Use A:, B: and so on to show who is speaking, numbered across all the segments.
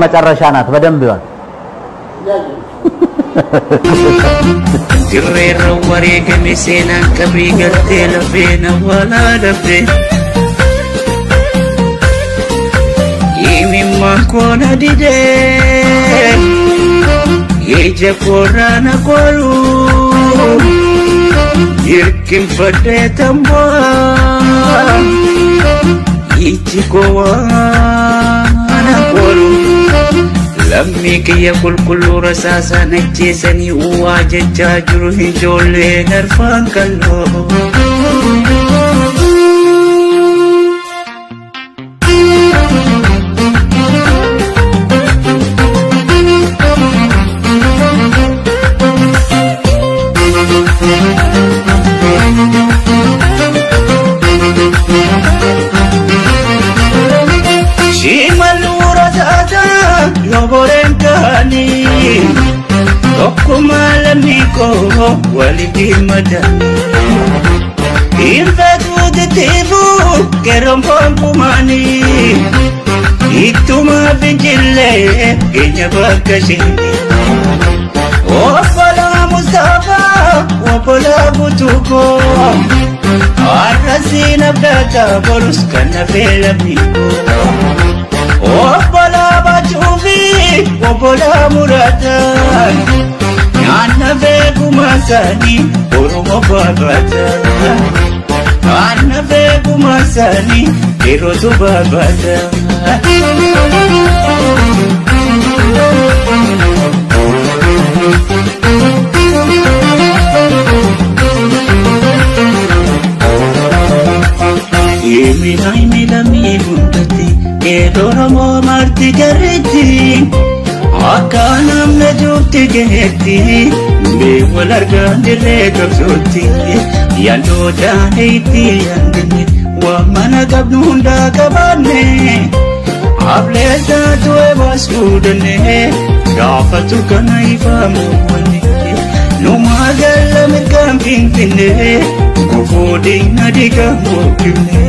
A: መጨረሻ ናት በደንብ ይዋል
B: Dirreerra wareegame seenaan qabrii galtee lafee nawwaalaa dhabde Imimmaan koona didee ija koorraa na qoruu Irkinfadhee tambaa iji kowaa na qoruu Lammi kiyya qulqulluu rasaasaan ajjeesanii uwwaa jechaa jiru ijoolleen arfaan kalloo. Noborengani Tokkuma lamiko waligi madani Infatu ditibu kerompon kumani Ituma binjille kenya bakashini Wapala Mustafa wapala butuko Arrasina bata borus kana fela miko Wapala bachuvi wapala muratan Nyana vegu masani urumo babata Nyana vegu masani irotu babata Imina imila mibundati Edoromo marti jarriti Akkanam na jukti geetti Wal argaan dirree qabsootti Yandoo daaneetti yandine Waan mana qabnu hundaa qabaanne Ableessaa tu'e baasuu danne Gaafatu kana ifaamu wanne Numaa galla mirgaan finfinne Gufuu diina diigaan bookifne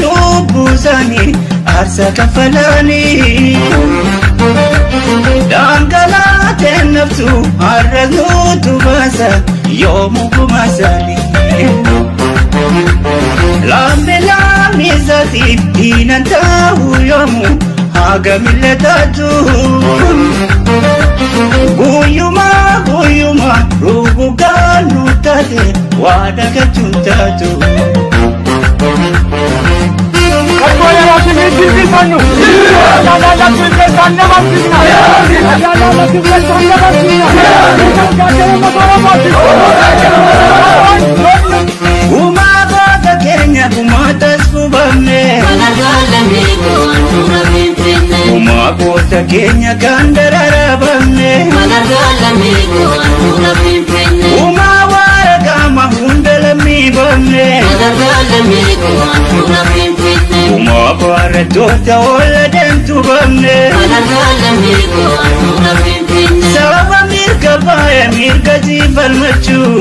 B: Arrazubusani arsa kafalani Dangalate nafsu arrazutu basa yomu kumasani Lambe lami zati inantahu yomu haga milletatu Guyuma rubuganu tate wadaka chuntatu
C: Apoya la siguiente mano. La siguiente vacina. La siguiente vacina.
B: Uma bota Kenya kumatas kubamne. Uma bota Kenya kandarara bamne. Uma wara kama hundala mi bamne. Uma para tota ola dentu bamne. Saba mirka baya mirka jibal machu.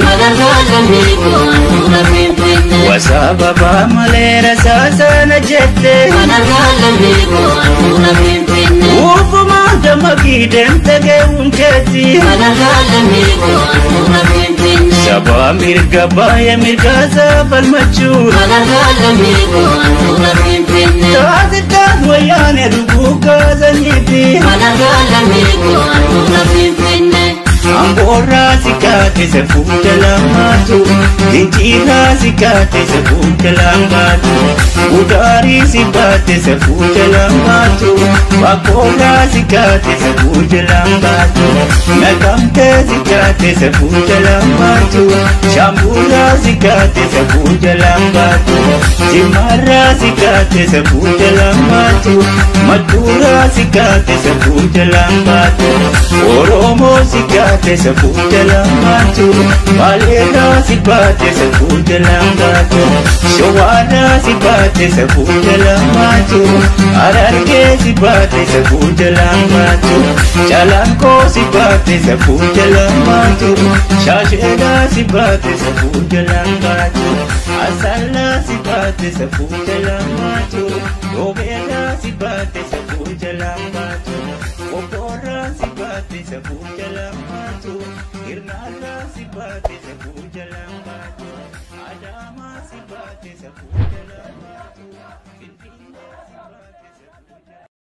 B: Wasaba ba malera sasa na jette. Ufuma damaki dentege unketi. Saba mirka baya mirka sabal machu. Tazitan wayane rubuka zaniti. Ambora sikate se futa lamatu Injira sikate se futa lamatu Udari sikate se futa lamatu Bakora sikate se futa lamatu Nakamte sikate se futa lamatu Shambura sikate se futa lamatu Jimara sikate se futa lamatu Madura sikate se futa lamatu Oromo sikate se futa lamatu lamatu Malera si bate sa puja lamatu Shawara si bate sa puja lamatu Ararge si bate sa puja lamatu Jalanko si bate sa puja lamatu Shashera si bate sa puja lamatu Asala si bate sa puja lamatu Robera si bate sa puja lamatu Opora si bate sa puja lamatu Irnala si bate sa puja